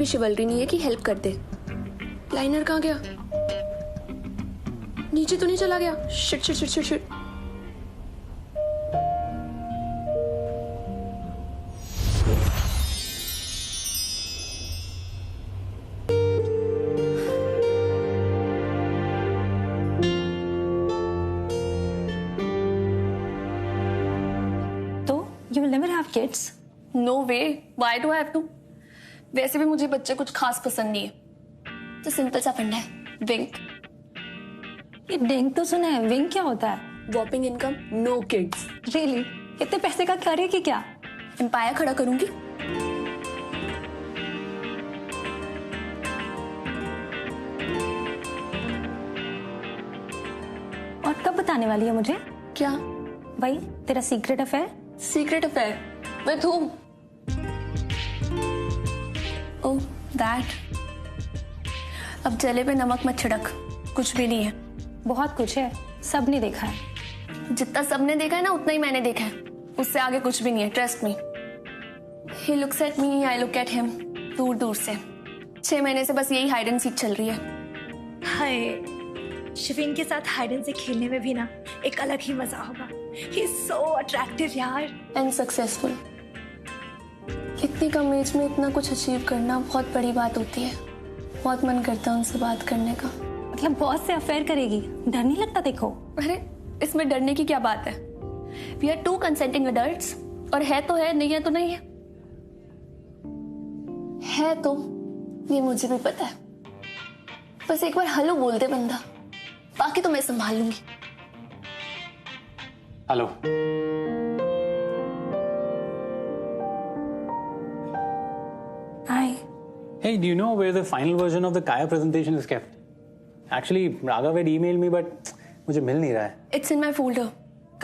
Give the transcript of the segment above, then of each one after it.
भी शिवल्री नहीं है कि हेल्प कर दे। लाइनर कहाँ गया? नीचे तो नहीं चला गया? Shit shit shit shit shit. You will never have kids. No way. Why do I have to? वैसे भी मुझे बच्चे कुछ खास पसंद नहीं है। तो सिंपल सा फंडा है, विंक। ये डिंक तो सुना है, विंक क्या होता है? वॉपिंग इनकम, नो किड्स। रियली? इतने पैसे का करेगी क्या? एम्पायर खड़ा करूंगी। और कब बताने वाली है मुझे? क्या? भाई तेरा secret affair? Secret affair with whom? Oh that. अब जले पे नमक मत छिड़क, कुछ भी नहीं है। बहुत कुछ है, सब ने देखा है। जितना सबने देखा है ना उतना ही मैंने देखा है, उससे आगे कुछ भी नहीं है, trust me. He looks at me, I look at him, दूर दूर से। 6 महीने से बस यही हाइड एंड सीक चल रही है। हाय, शिविन के साथ हाइड एंड सीक खेलने में भी ना एक अलग ही मजा होगा। ही इज सो अट्रैक्टिव यार, एंड सक्सेसफुल। इतनी कम एज में इतना कुछ अचीव करना बहुत बड़ी बात होती है। बहुत मन करता है उनसे बात करने का। मतलब बॉस से अफेयर करेगी, डर नहीं लगता? देखो अरे इसमें डरने की क्या बात है? वी आर 2 कंसेंटिंग अडल्ट्स, और है तो है, नहीं है तो नहीं है। है तो ये मुझे भी पता है। बस एक बार हेलो बोल दे बंदा, बाकी तो मैं संभाल लूंगी। Hello. Hi. Hey, do you know where the final version of the Kaya presentation is kept? Actually, Raghav had emailed me, but मुझे मिल नहीं रहा है। It's in my folder.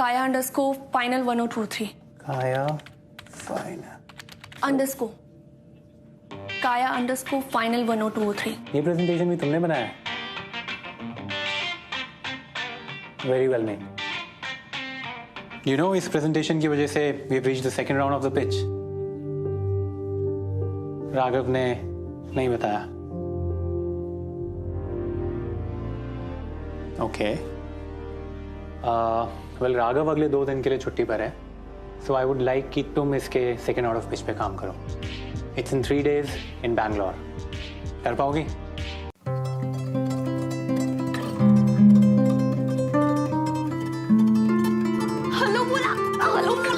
Kaya_final 1023. Kaya final. Underscore. Kaya_final 1023. ये presentation भी तुमने बनाया है? Very well made. You know, इस presentation की वजह से we've reached the second round of the pitch. Raghav ने नहीं बताया। Okay. Well, राघव अगले 2 दिन के लिए छुट्टी पर है, so I would like कि तुम इसके second out of pitch पे काम करो। It's in 3 days in Bangalore. कर पाओगी? हेलो बोला, हेलो बोला।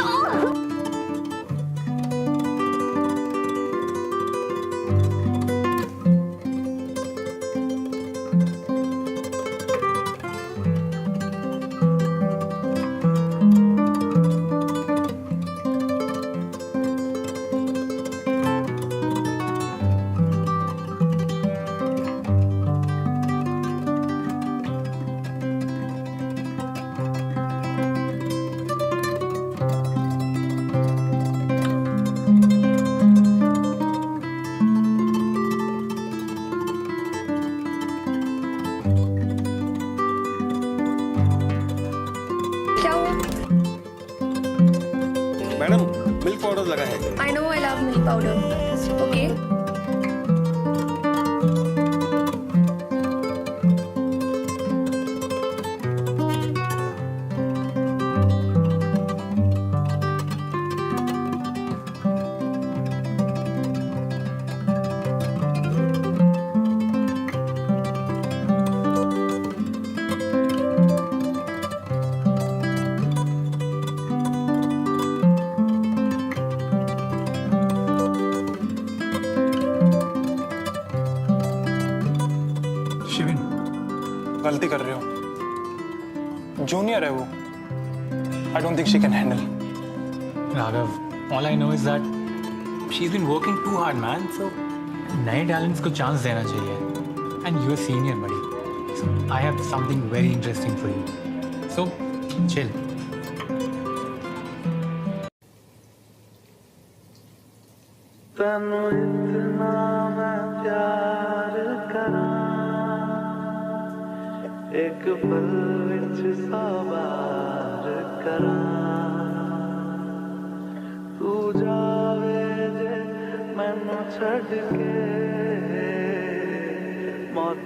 मैडम, मिल्क पाउडर लगा है। I know I love milk powder. Okay. Shivin, गलती कर रहे हो। जूनियर है वो। I don't think she can handle. Raghav, all I know is that she's been working too hard, man. So नए talents को chance देना चाहिए. And you're a senior, buddy. So I have something very interesting for you. So chill. तनु इतना मैं प्यार करा, एक पल विच 100 बार करा। तू जावे जे मैनू छड़ के,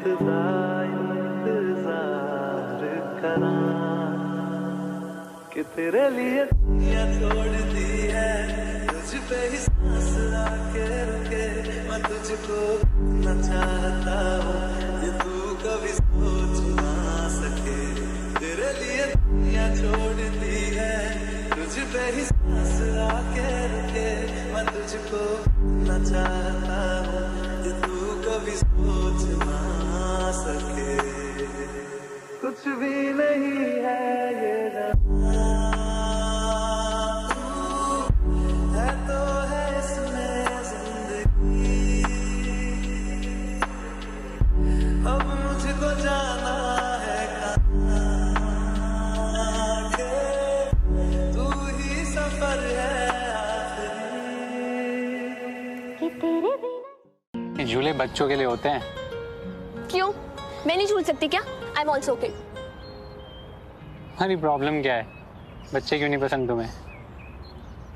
दा इंतजार करा कि तेरे लिए दुनिया छोड़ दी है, तुझ पे ही सांस आके रुके, मैं तुझको न चाहता हूँ ये तू कभी सोच ना सके। तेरे लिए दुनिया छोड़ दी है, तुझ पे ही सांस आके रुके, मैं तुझको न चाहता हूँ ये तू कभी सोच ना सके। कुछ भी नहीं है ये है तो है इसमें जिंदगी, अब मुझको जाना है कहाँ के, तू ही सफर है आखिरी। ये झूले बच्चों के लिए होते हैं। क्यों? मैं नहीं झूल सकती क्या? I am also okay. हमारी प्रॉब्लम क्या है? बच्चे क्यों नहीं पसंद तुम्हें?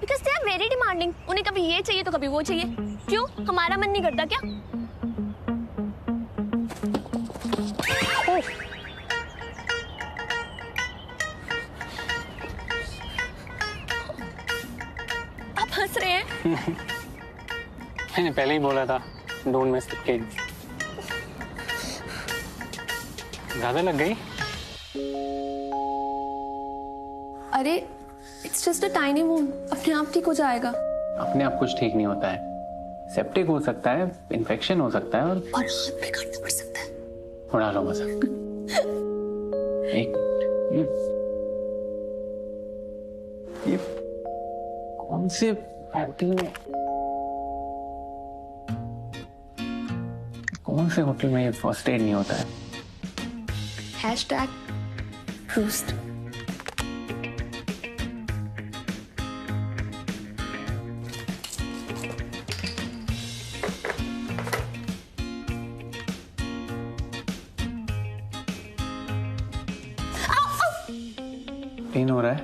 Because they are very demanding. उन्हें कभी ये चाहिए तो कभी वो चाहिए। क्यों? हमारा मन नहीं करता क्या? आप हंस रहे हैं? मैंने पहले ही बोला था डोंट मिस द किड्स। ज्यादा लग गई? अरे it's just a tiny wound, अपने आप ठीक हो जाएगा। अपने आप कुछ ठीक नहीं होता है। सेप्टिक हो सकता है, इन्फेक्शन हो सकता है और हाथ पे काटना पड़ सकता है। उड़ा लो मजाक। एक ये कौन से होटल में, कौन से होटल में ये फर्स्ट एड नहीं होता है? Hashtag roost. पेन हो रहा है?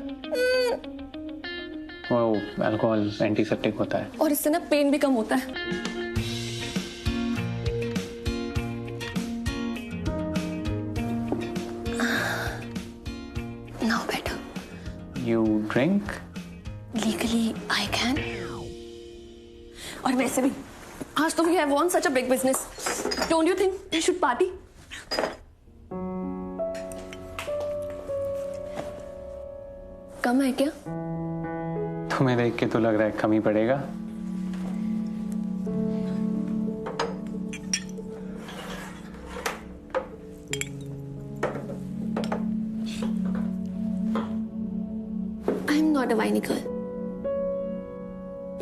वो अल्कोहल एंटीसेप्टिक होता है। और इससे ना पेन भी कम होता है। Now better. You drink? Legally I can. और वैसे भी आज तो we have won such a big business. Don't you think we should party? कम है क्या? तुम्हें देख के तो लग रहा है कम ही पड़ेगा। I'm not a whiny girl.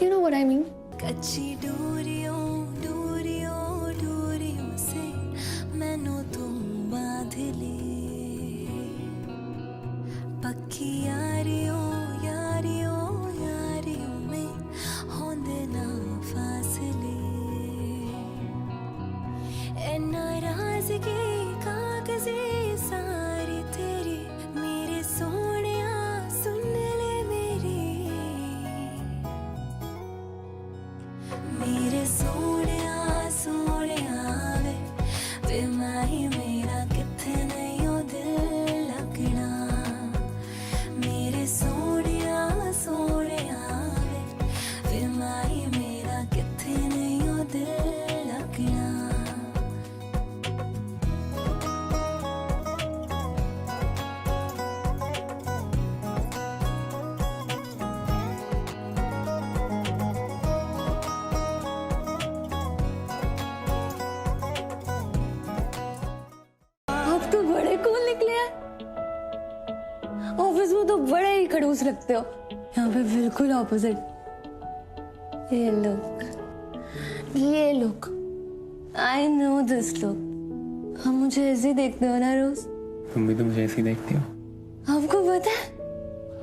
You know what I mean? कच्ची डोरियों डोरियों डोरियों से मैनू तुम बांध ले, पक्की यारियों यारियों यारियों में होंदे ना फासले, ए नाराज़गी कागज़े सारी तेरी, मेरे सोनिया सुन ले मेरी, मेरे सोनिया सोनिया वे माही मेरा किथे नहीं हो दिल लगना, मेरे सोनिया सोनिया वे माही मेरा किथे नहीं हो दिल लगना। आप तो बड़े कूल निकले हैं। ऑफिस में तो बड़े ही खड़ूस लगते हो, यहाँ पे बिल्कुल ऑपोजिट। ये look, I know this look. हम मुझे ऐसे ही देखते हो ना रोज? तुम भी तो मुझे ऐसी देखती हो। आपको पता है?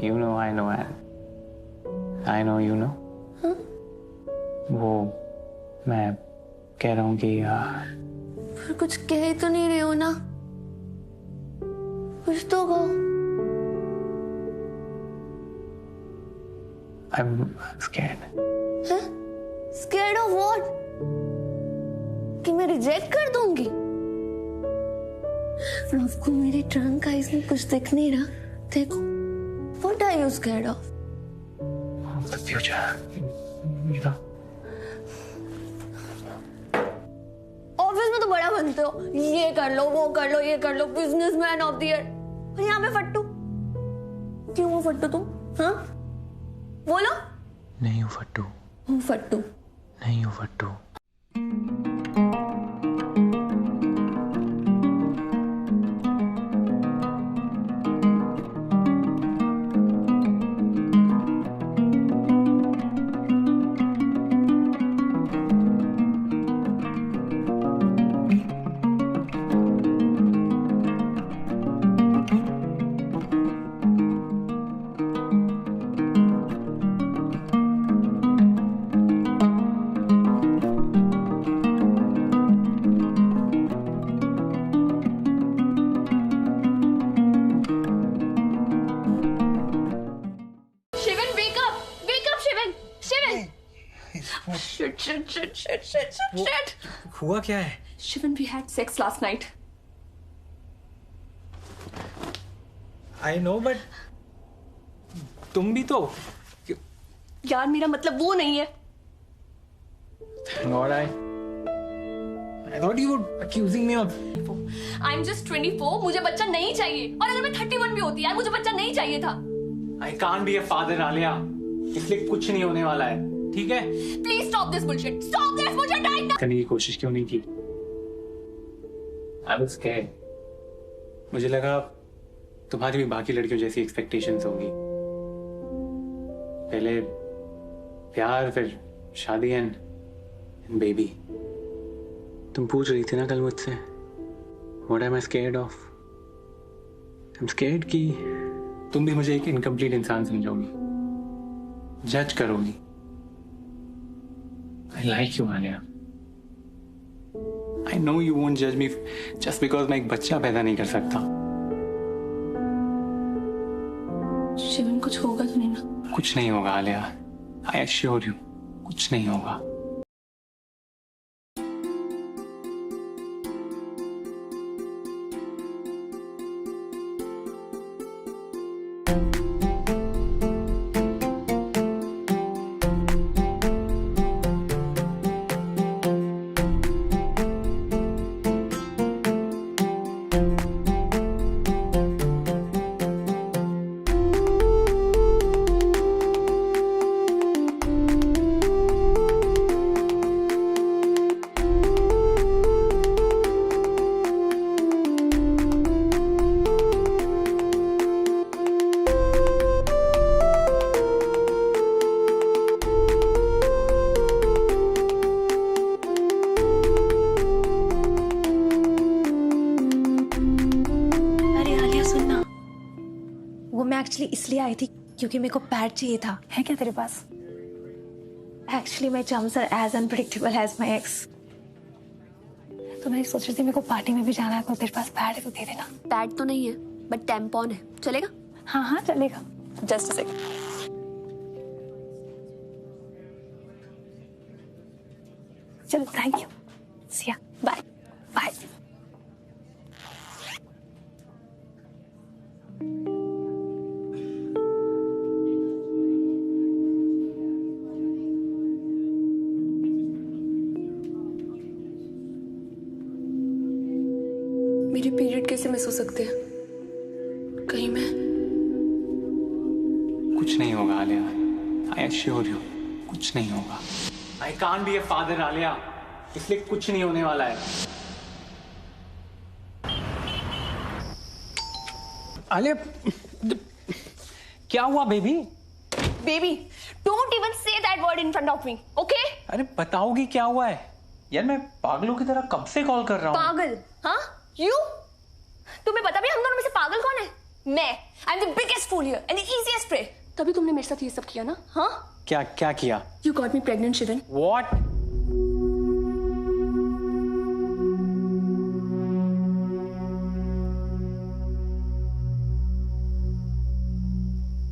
You know, I know, I know, you know. वो मैं कह रहा हूँ कि पर कुछ कह ही तो नहीं रहे हो ना, कुछ तो कहो। I'm scared. Scared of what? कि मैं रिजेक्ट कर दूंगी? आपको मेरे ट्रंक आइज में कुछ दिख नहीं रहा? देखो, what are you scared of? The future. Meera, office में तो बड़ा बनते हो, ये कर लो, वो कर लो, ये कर लो, बिजनेसमैन ऑफ द ईयर, और यहाँ पे फट्टू। क्यों हो फट्टू तुम? हाँ, बोलो। नहीं हूँ फट्टू, हूँ फट्टू। नहीं हूँ फट्टू। Sivan, wake up! Wake up, Sivan! Sivan! Shit! हुआ क्या है? Shivan, we had sex last night. I know, but तुम भी तो। यार, मेरा मतलब वो नहीं है। God, I thought you were accusing me of. I'm just 24. मुझे बच्चा नहीं चाहिए। और अगर मैं 31 भी होती यार, मुझे बच्चा नहीं चाहिए था। I can't be a father, Alia. इसलिए कुछ नहीं होने वाला है, ठीक है? Please stop this bullshit. Stop this bullshit right now. करने की कोशिश क्यों नहीं की? I was scared. मुझे लगा तुम्हारी भी बाकी लड़कियों जैसी एक्सपेक्टेशंस होगी। पहले प्यार, फिर शादी एंड बेबी। तुम पूछ रही थी ना कल मुझसे, What am I scared of? I'm scared कि तुम भी मुझे एक इनकम्प्लीट इंसान समझोगी, जज करोगी। I like you, Alia. I know you won't judge me just because मैं एक बच्चा पैदा नहीं कर सकता। शिवन, कुछ होगा तो नहीं ना? कुछ नहीं होगा आलिया, I assure you, कुछ नहीं होगा। एक्चुअली इसलिए आई थी क्योंकि मेरे को पैड चाहिए था। है क्या तेरे पास? Actually my chums are as unpredictable as my ex. तो मैं सोच रही थी मेरे को पार्टी में भी जाना है, तो तेरे पास पैड है तो दे देना। पैड तो नहीं है, बट टैम्पॉन है, चलेगा? हाँ हाँ चलेगा। Just a second. चलो thank you, Siya bye bye. मेरे पीरियड कैसे मिस हो सकते हैं? कहीं मैं कुछ नहीं होगा आलिया, I assure you, कुछ नहीं होगा। I can't be a father Alia, इसलिए कुछ नहीं होने वाला है। आलिया, क्या हुआ baby? Baby, don't even say that word in front of me, okay? अरे बताओगी क्या हुआ है? यार मैं पागलों की तरह कब से कॉल कर रहा हूँ। पागल? हाँ? यू? तुम्हें पता भी हम दोनों में से पागल कौन है? मैं। I am the biggest fool here and the easiest prey. तभी तुमने मेरे साथ ये सब किया ना? हाँ? क्या क्या किया? You got me pregnant, Sivan. What?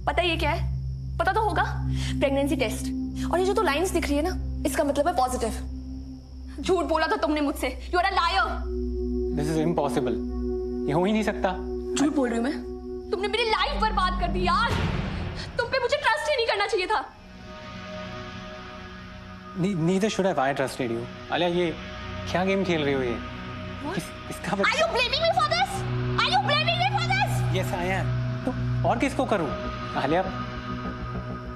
पता ये क्या है? पता तो होगा, प्रेगनेंसी टेस्ट। और ये जो तो लाइंस दिख रही है ना, इसका मतलब है पॉजिटिव। झूठ बोला था तुमने मुझसे। You are a liar। This is impossible. ये हो ही नहीं सकता। झूठ बोल रही हूँ मैं? तुमने मेरी लाइफ बर्बाद कर दी यार। तुम पे मुझे ट्रस्ट ही नहीं करना चाहिए था। Neither should have I trusted you. Alia, ये क्या गेम खेल रही हो ये? इसका Are you blaming me for this? Are you blaming me for this? Yes, I am. तो और किसको करूं? Alia,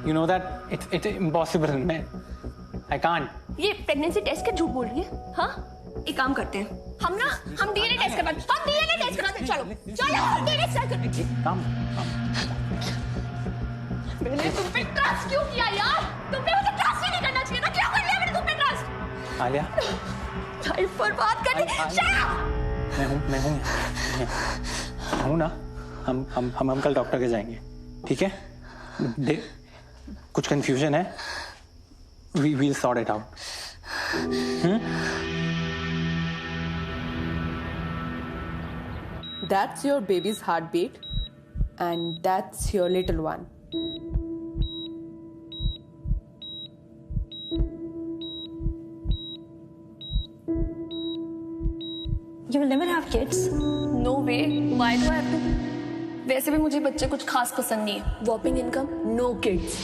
you know that it's impossible. I can't. ये प्रेगनेंसी टेस्ट के झूठ बोल रही है? हाँ? एक काम करते हैं, हम डीएनए टेस्ट करवाते हैं। हम डीएनए टेस्ट कराते हैं। चलो हम डीएनए टेस्ट करते हैं। काम। मैंने तुम पे ट्रस्ट क्यों किया यार? तुम पे मुझे ट्रस्ट ही नहीं करना चाहिए था। क्यों कर लिया मैंने तुम पे ट्रस्ट? आलिया, लाइफ बर्बाद कर दी। मैं हूँ ना। हम कल डॉक्टर के जाएंगे, ठीक है? कुछ कंफ्यूजन है, we will sort it out. That's your baby's heartbeat, and that's your little one. You will never have kids. No way. Why do I have to? वैसे भी मुझे बच्चे कुछ खास पसंद नहीं है। Whopping income, no kids.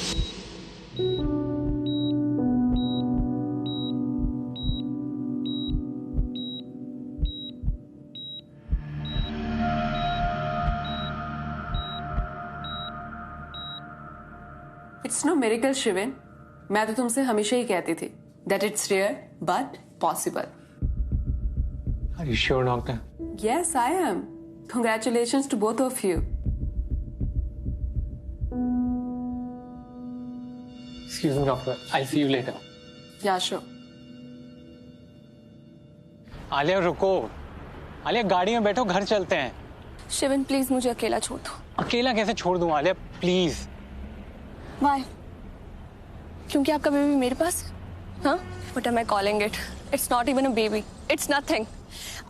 It's no miracle, Shivin. मैं तो तुमसे हमेशा ही कहती थी that it's rare but possible. Are you sure, doctor? Yes, I am. Congratulations to both of you. Excuse me, doctor. I'll see you later. Yeah, sure. Alia, रुको। आलिया, गाड़ी में बैठो, घर चलते हैं। शिवन, प्लीज मुझे अकेला छोड़ दो। अकेला कैसे छोड़ दूं आलिया, प्लीज। Why? क्योंकि आपका बेबी मेरे पास है? हाँ? What am I calling it? It's not even a baby. It's nothing.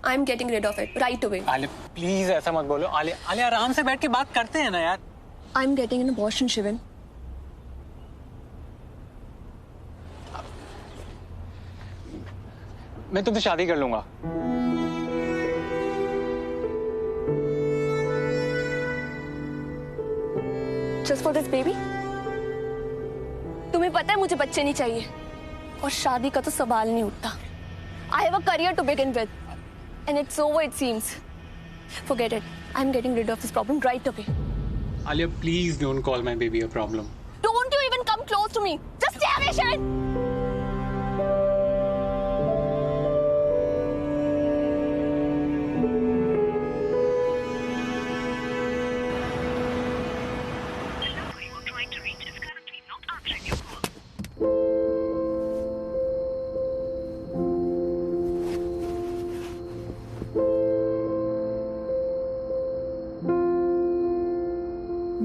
I'm getting rid of it right away. Alia, please ऐसा मत बोलो। आलिया, आराम से बैठ के बात करते हैं ना यार। I'm getting an abortion, Sivan. मैं तुमसे शादी कर लूंगा। Just for this baby? तुम्हें पता है मुझे बच्चे नहीं चाहिए और शादी का तो सवाल नहीं उठता। I have a career to begin with, and it's over it seems. Forget it. I'm getting rid of this problem right away. Alia, please don't call my baby a problem. Don't you even come close to me. Just stay away, Sharon.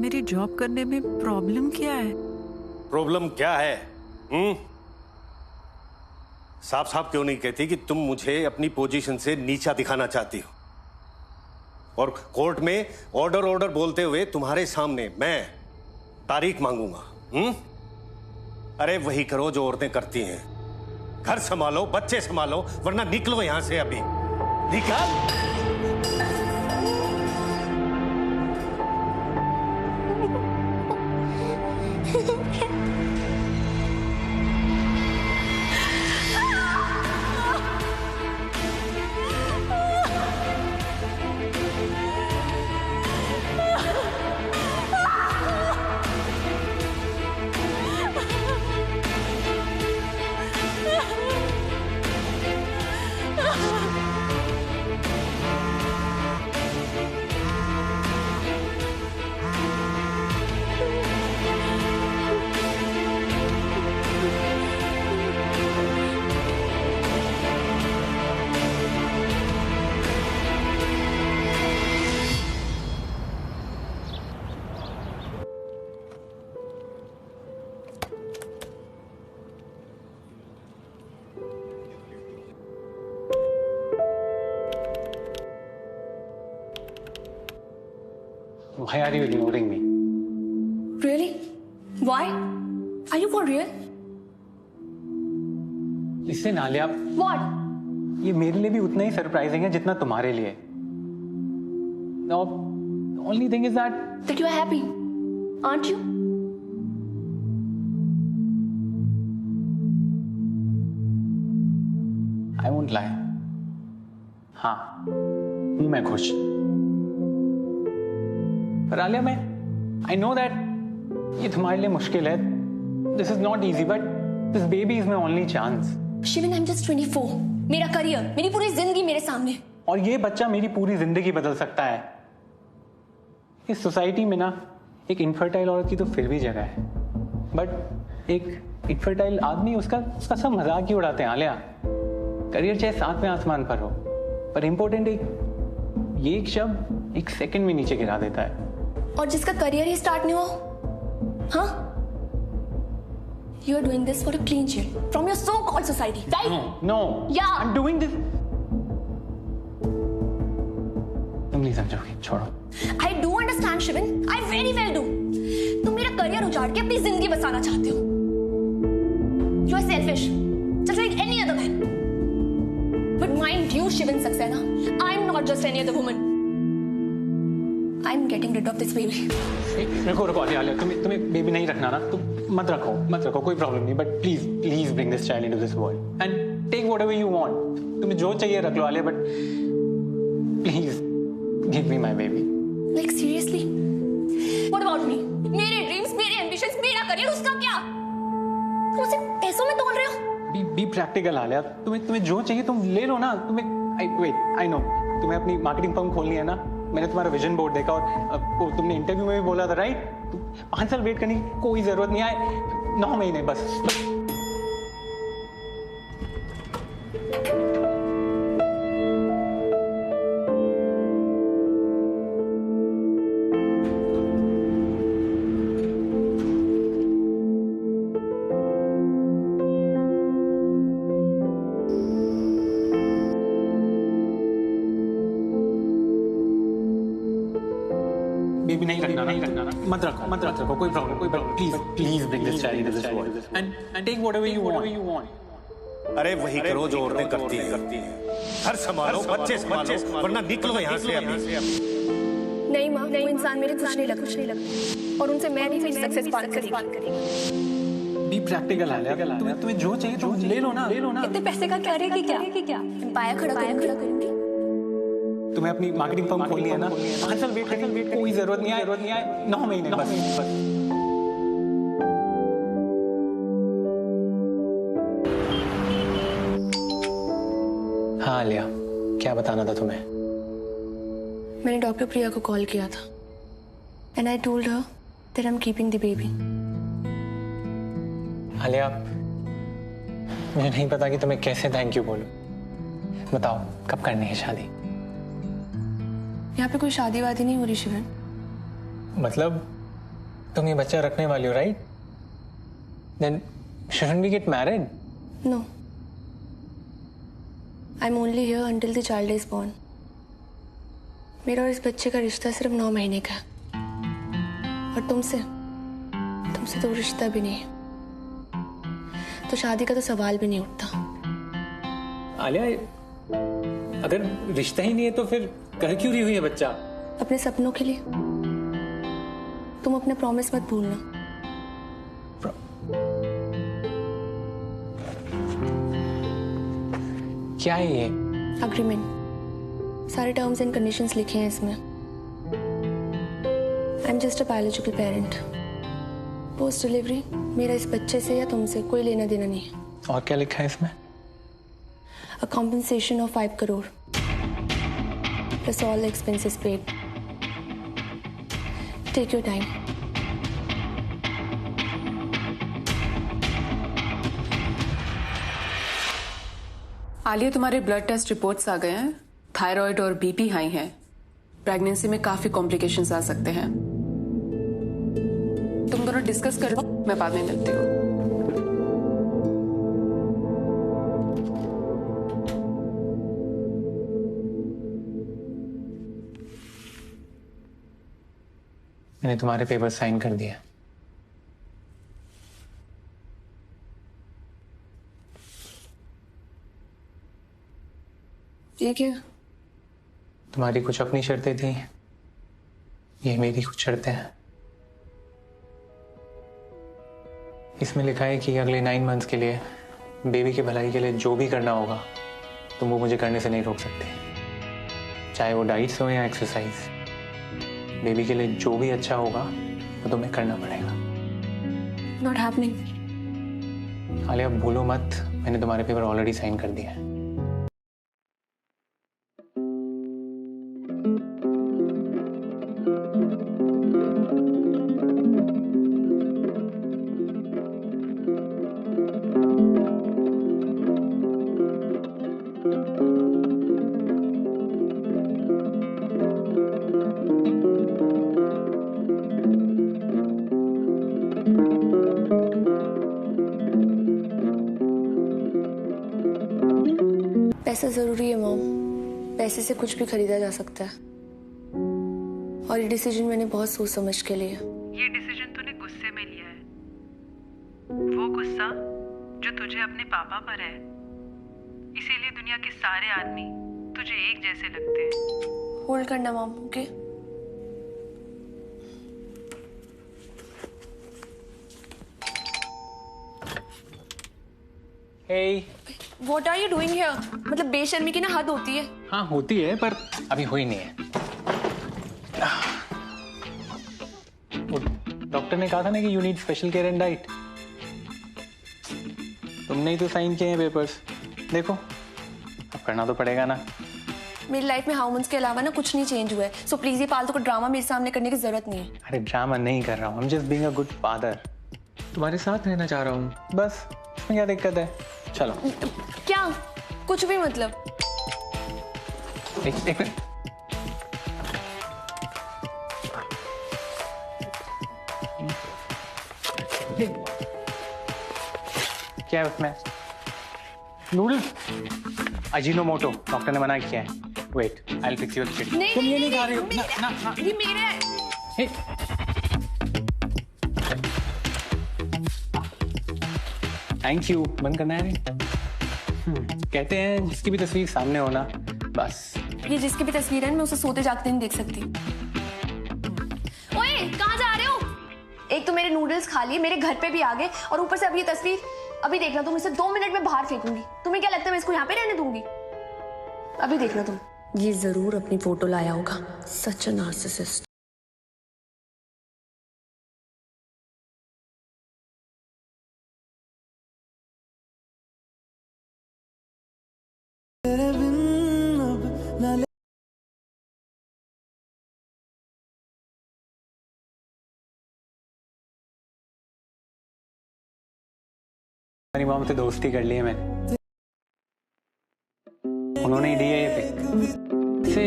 मेरी job करने में problem क्या है? Problem क्या है? साफ साफ क्यों नहीं कहती कि तुम मुझे अपनी पोजीशन से नीचा दिखाना चाहती हो? और कोर्ट में ऑर्डर बोलते हुए तुम्हारे सामने मैं तारीख मांगूंगा। अरे वही करो जो औरतें करती हैं। घर संभालो, बच्चे संभालो, वरना निकलो यहां से अभी। निकल। Why are you ignoring me? Really? Why? Are you for real? Listen, Alia, What? ये मेरे लिए भी उतना ही सरप्राइजिंग है जितना तुम्हारे लिए। No, the only thing is that That you are happy, aren't you? I won't lie. हाँ, हूँ मैं खुश। पर आलिया, मैं I know that ये तुम्हारे लिए मुश्किल है. This is not easy, but this baby is my only chance. Sivan, I'm just 24. मेरा करियर, मेरी पूरी जिंदगी मेरे सामने. और ये बच्चा मेरी पूरी जिंदगी बदल सकता है. इस सोसाइटी में ना एक इनफर्टाइल औरत की तो फिर भी जगह है, बट एक इनफर्टाइल आदमी उसका सब मजाक ही उड़ाते हैं. आलिया, करियर चाहे सातवें आसमान पर हो, पर इम्पोर्टेंट ये एक शब्द एक सेकंड में नीचे गिरा देता है. और जिसका करियर ही स्टार्ट नहीं हो, हाँ? You are doing this for a clean sheet from your so-called society, right? No. Yeah. I'm doing this. तुम नहीं समझोगी, छोड़ो. I do understand, Sivan. I very well do. तुम मेरा करियर उजाड़ के अपनी जिंदगी बसाना चाहते हो. You are selfish, just like any other man. But mind you, Sivan Saxena, I'm not just any other woman. I'm getting rid of this baby. रुको आलिया, तुम्हें बेबी नहीं रखना ना, तुम मत रखो, कोई प्रॉब्लम नहीं. But please bring this child into this world and take whatever you want. तुम्हें जो चाहिए रख लो Alia, but please give me my baby. Like seriously? What about me? मेरे ड्रीम्स, मेरे एम्बिशंस, मेरा करियर, उसका क्या? तुम उसे पैसों में तोल रहे हो? Be practical Alia. तुम्हें जो चाहिए तुम ले लो ना. आई नो तुम्हें अपनी मार्केटिंग फर्म खोलनी है ना. मैंने तुम्हारा विजन बोर्ड देखा और तुमने इंटरव्यू में भी बोला था, राइट? 5 साल वेट करने की कोई जरूरत नहीं है. 9 महीने बस. बेबी नहीं रखना. मत रखो, कोई problem. Please bring this child into this world and take whatever you want. अरे वही करो जो औरतें करती हैं. घर संभालो, बच्चे संभालो, वरना निकलो यहाँ से अभी. नहीं माँ, वो इंसान मेरे कुछ नहीं लगता, और उनसे मैं भी मेरी सक्सेस पार करेगी. B practical Alia. तुम्हें जो चाहिए तुम ले लो ना. इतने पैसे का क्या रहेगा? क्या एम्पायर खड़ा करूंगी. तुम्हें अपनी मार्केटिंग फर्म खोलनी है ना. 5 साल वेट करने की कोई जरूरत नहीं है. 9 महीने बस. हाँ आलिया, क्या बताना था तुम्हें? मैंने डॉक्टर प्रिया को कॉल किया था and I told her that I am keeping the baby. Alia, मुझे नहीं पता कि तुम्हें कैसे थैंक यू बोलूं. बताओ, कब करनी है शादी? यहाँ पे कोई शादी वादी नहीं हो रही शिवन. मतलब तुम ये बच्चा रखने वाली हो, right? Then shouldn't we get married? No. I'm only here until the child is born. मेरा और इस बच्चे का रिश्ता सिर्फ 9 महीने का है. और तुमसे तो रिश्ता भी नहीं है, तो शादी का तो सवाल भी नहीं उठता. आलिया, अगर रिश्ता ही नहीं है तो फिर कर क्यों रही हुई है बच्चा? अपने सपनों के लिए. तुम अपने प्रॉमिस मत भूलना. क्या है ये? अग्रीमेंट. सारे टर्म्स एंड कंडीशंस लिखे हैं इसमें. I am just a biological parent. Post delivery मेरा इस बच्चे से या तुमसे कोई लेना देना नहीं है. और क्या लिखा है इसमें? A compensation of 5 crore plus all the expenses paid. Take your time. Alia, तुम्हारे ब्लड टेस्ट रिपोर्ट्स आ गए हैं. थायराइड और बीपी हाई है. प्रेगनेंसी में काफी कॉम्प्लिकेशंस आ सकते हैं. तुम दोनों डिस्कस कर लो, मैं बाद में मिलती हूँ. मैंने तुम्हारे पेपर साइन कर दिए. ये क्या? तुम्हारी कुछ अपनी शर्तें थी, ये मेरी कुछ शर्तें हैं। इसमें लिखा है कि अगले 9 मंथ्स के लिए बेबी की भलाई के लिए जो भी करना होगा तुम वो मुझे करने से नहीं रोक सकते, चाहे वो डाइट्स हो या एक्सरसाइज। बेबी के लिए जो भी अच्छा होगा वो तुम्हें करना पड़ेगा। Not happening. आलिया भूलो मत, मैंने तुम्हारे पेपर ऑलरेडी साइन कर दिया है। पैसा जरूरी है मॉम, पैसे से कुछ भी खरीदा जा सकता है। और ये डिसीजन मैंने बहुत सोच समझ के लिया। ये डिसीजन तूने गुस्से में लिया है, वो गुस्सा जो तुझे अपने पापा पर है। इसीलिए दुनिया के सारे आदमी तुझे एक जैसे लगते हैं। होल्ड करना mom, okay? Hey. What are you doing here? मतलब बेशर्मी की ना हद होती है। हाँ होती है, पर अभी हुई नहीं है। डॉक्टर ने कहा था ना कि you need special care and diet. तुमने ही तो साइन किए हैं पेपर्स, देखो अब करना तो पड़ेगा ना। मेरी लाइफ में हार्मोन्स के अलावा ना कुछ नहीं चेंज हुआ है, सो प्लीज ये फालतू को ड्रामा मेरे सामने करने की जरूरत नहीं है। अरे ड्रामा नहीं कर रहा हूँ, I'm just being a good father। तुम्हारे साथ रहना चाह रहा हूँ, बस इसमें क्या दिक्कत है? चलो। क्या? कुछ भी मतलब? एक मिनट। क्या है उसमें? नूडल्स, अजीनोमोटो, डॉक्टर ने मना किया है। Wait, I will fix your shit. नहीं, तुम ये नहीं नहीं, खा रही हो। नहीं, ना ना ये मेरे। Thank you. बंद करना है। कहते हैं जिसकी भी तस्वीर सामने हो ना, बस। ये जिसकी भी तस्वीर है मैं उसे सोते जागते नहीं देख सकती। ओए, कहाँ जा रहे हो? एक तो मेरे नूडल्स खा लिए, मेरे घर पे भी आ गए, और ऊपर से अब ये तस्वीर। अभी देखना तुम, इसे 2 मिनट में बाहर फेंकूंगी। तुम्हें क्या लगता है मैं इसको यहाँ पे रहने दूंगी? अभी देखना तुम। ये जरूर अपनी फोटो लाया होगा, सच अ नार्सिसिस्ट। मेरी मॉम से दोस्ती कर ली है मैंने, उन्होंने ही दिया ये पिक। से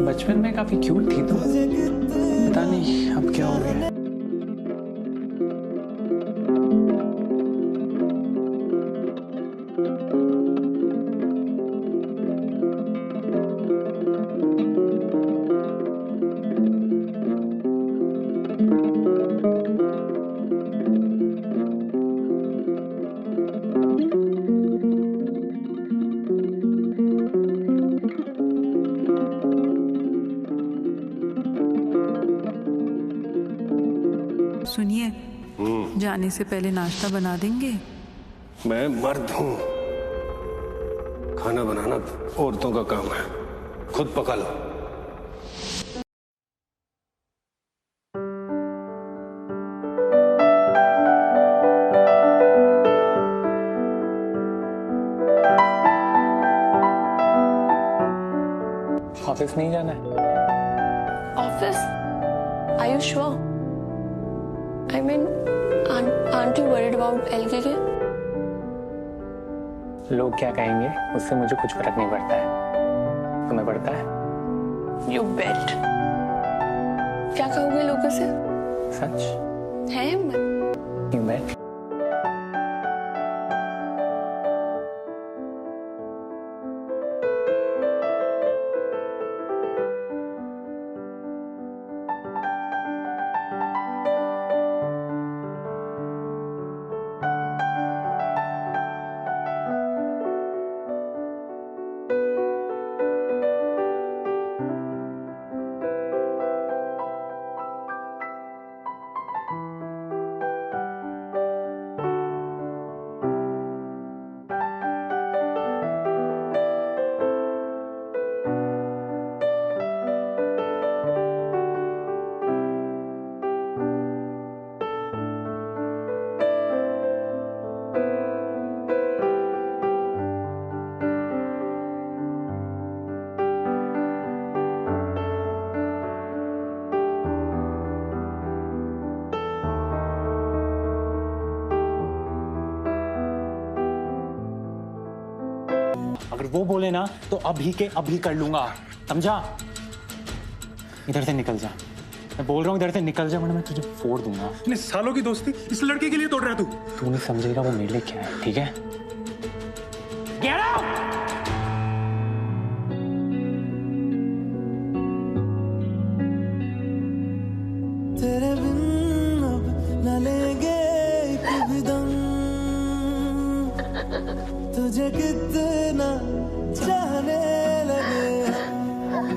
बचपन में काफी क्यूट थी, तो पता नहीं अब क्या हो गया। सुनिए, जाने से पहले नाश्ता बना देंगे? मैं मर्द हूं, खाना बनाना औरतों का काम है, खुद पका लो। ऑफिस नहीं जाना है? Office? Are you sure? I mean, aren't you worried about LKK? लोग क्या कहेंगे उससे मुझे कुछ फर्क नहीं पड़ता है, तुम्हें पड़ता है? You bet. क्या कहोगे लोगों से? सच है हिम्मत? You bet। वो बोले ना तो अभी के अभी कर लूंगा, समझा? इधर से निकल जा, मैं बोल रहा हूँ इधर से निकल जा, वरना मैं तुझे फोड़ दूंगा। इतने सालों की दोस्ती इस लड़के के लिए तोड़ रहा तू? तू नहीं समझेगा वो मेरे लिए क्या है, ठीक है? Get out! तेरे बिन अब न लेंगे एक भी दम, तुझे कितना चाहने लगे हम।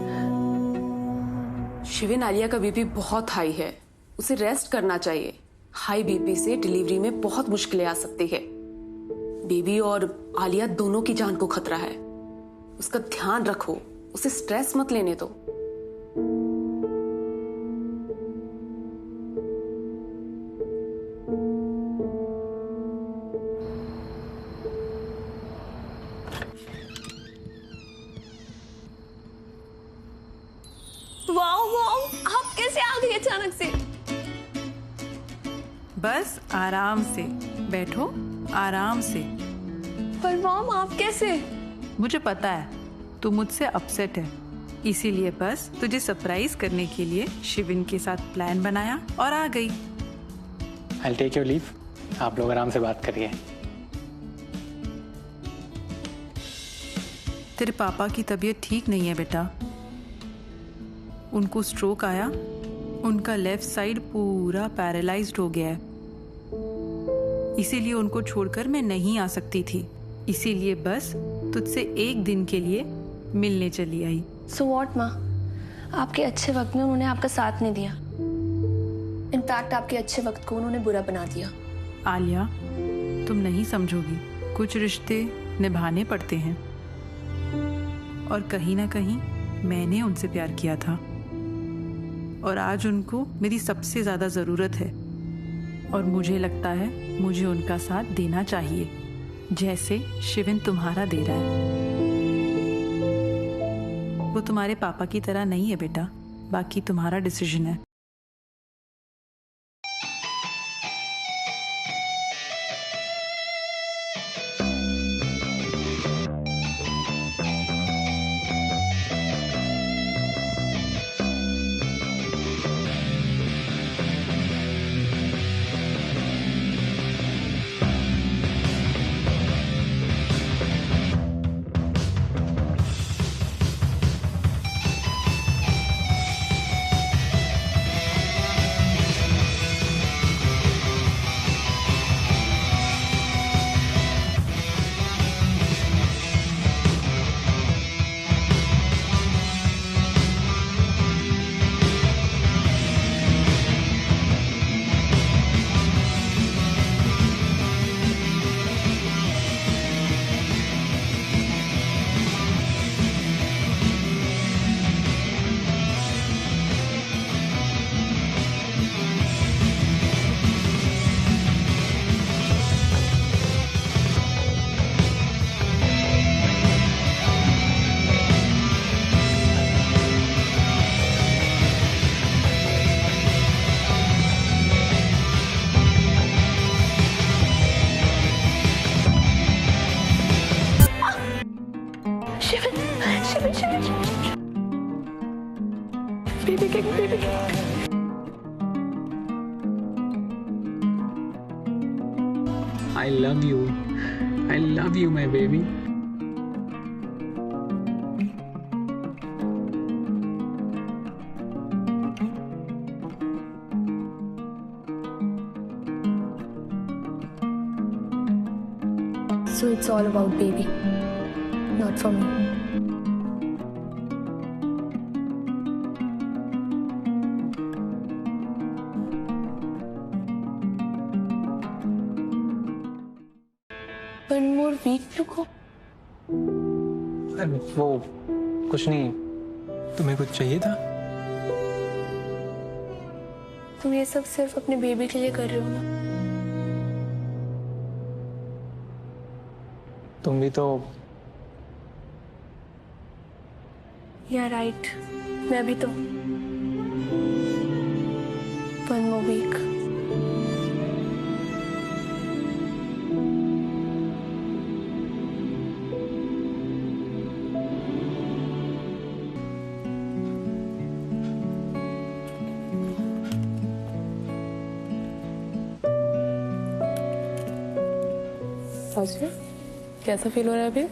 शिविन, आलिया का बीपी बहुत हाई है, उसे रेस्ट करना चाहिए। हाई बीपी से डिलीवरी में बहुत मुश्किलें आ सकती है। बेबी और आलिया दोनों की जान को खतरा है। उसका ध्यान रखो, उसे स्ट्रेस मत लेने दो। वाओ वाओ, आप कैसे आ गए अचानक से? बस आराम से बैठो, आराम से। पर मॉम आप कैसे? मुझे पता है तू मुझसे अपसेट है, इसीलिए बस तुझे सरप्राइज करने के लिए शिविन के साथ प्लान बनाया और आ गई। I'll take your leave. आप लोग आराम से बात करिए। तेरे पापा की तबीयत ठीक नहीं है बेटा, उनको स्ट्रोक आया, उनका लेफ्ट साइड पूरा पैरालाइज्ड हो गया है, इसीलिए उनको छोड़कर मैं नहीं आ सकती थी, इसीलिए बस तुझसे एक दिन के लिए मिलने चली आई। सो व्हाट माँ, आपके अच्छे वक्त में उन्होंने आपका साथ नहीं दिया, इनफैक्ट आपके अच्छे वक्त को उन्होंने बुरा बना दिया। आलिया, तुम नहीं समझोगी, कुछ रिश्ते निभाने पड़ते हैं, और कहीं ना कहीं मैंने उनसे प्यार किया था और आज उनको मेरी सबसे ज्यादा जरूरत है, और मुझे लगता है मुझे उनका साथ देना चाहिए, जैसे शिविन तुम्हारा दे रहा है। वो तुम्हारे पापा की तरह नहीं है बेटा, बाकी तुम्हारा डिसीजन है। I love you. I love you, my baby. So it's all about baby, not for me. One more week to go. वो कुछ नहीं, तुम्हें कुछ चाहिए था? तुम ये सब सिर्फ अपने बेबी के लिए कर रहे हो ना? तुम भी तो। या राइट, मैं भी तो। One more week. साक्षी, कैसा फील हो रहा है अभी?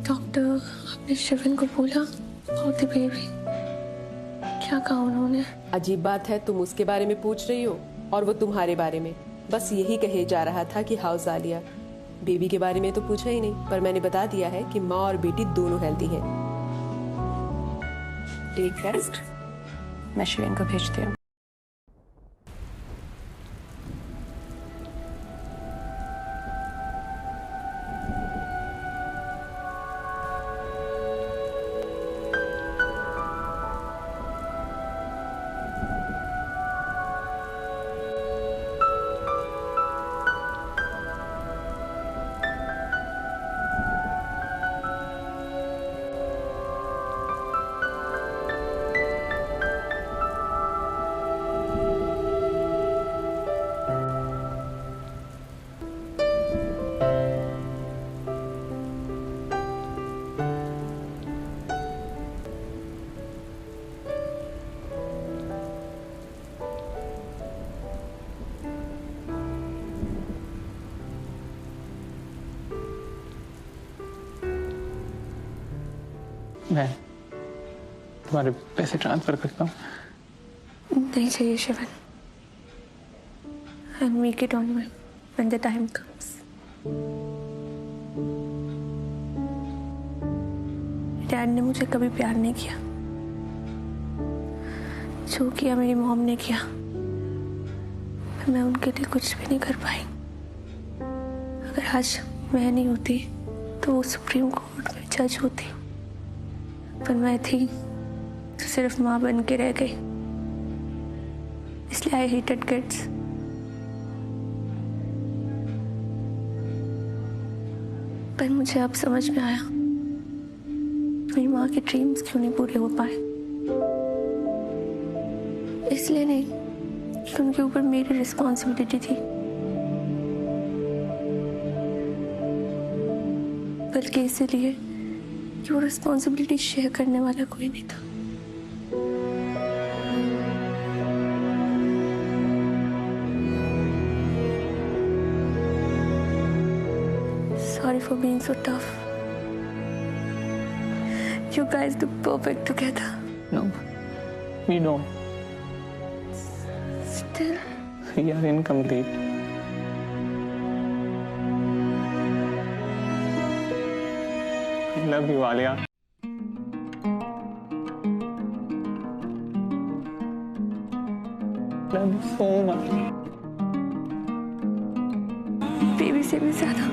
डॉक्टर, आपने शिवन को बोला about the baby? क्या कहा उन्होंने? अजीब बात है, तुम उसके बारे में पूछ रही हो और वो तुम्हारे बारे में। बस यही कहे जा रहा था कि हाउस आलिया। बेबी के बारे में तो पूछा ही नहीं, पर मैंने बता दिया है कि माँ और बेटी दोनों हेल्दी हैं। टेक रेस्ट, मैं शिवन को भेजती हूँ। मैं तुम्हारे पैसे ट्रांसफर करता हूँ। नहीं चाहिए Shivan. I'll make it on when the time comes. Dad ने मुझे कभी प्यार नहीं किया। जो किया मेरी मॉम ने किया, मैं उनके लिए कुछ भी नहीं कर पाई। अगर आज मैं नहीं होती तो वो सुप्रीम कोर्ट में जज होती, पर मैं थी तो सिर्फ माँ बन के रह गई। इसलिए आई हेटेड किड्स। पर मुझे अब समझ में आया मेरी माँ के ड्रीम्स क्यों नहीं पूरे हो पाए। इसलिए नहीं कि उनके ऊपर मेरी रिस्पॉन्सिबिलिटी थी, बल्कि इसलिए कि वो रिस्पॉन्सिबिलिटी शेयर करने वाला कोई नहीं था। Sorry for being so tough. You guys look perfect together. No, we don't. Still, We are incomplete. I love you, Alia. Love you so much. Baby से भी ज्यादा।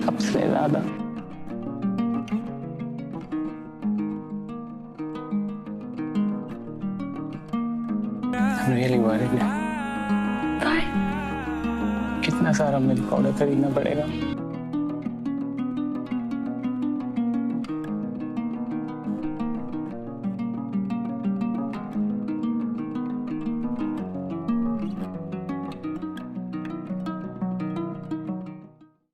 सबसे ज्यादा। I'm really worried. Bye. कितना सारा मिल्क पाउडर खरीदना पड़ेगा?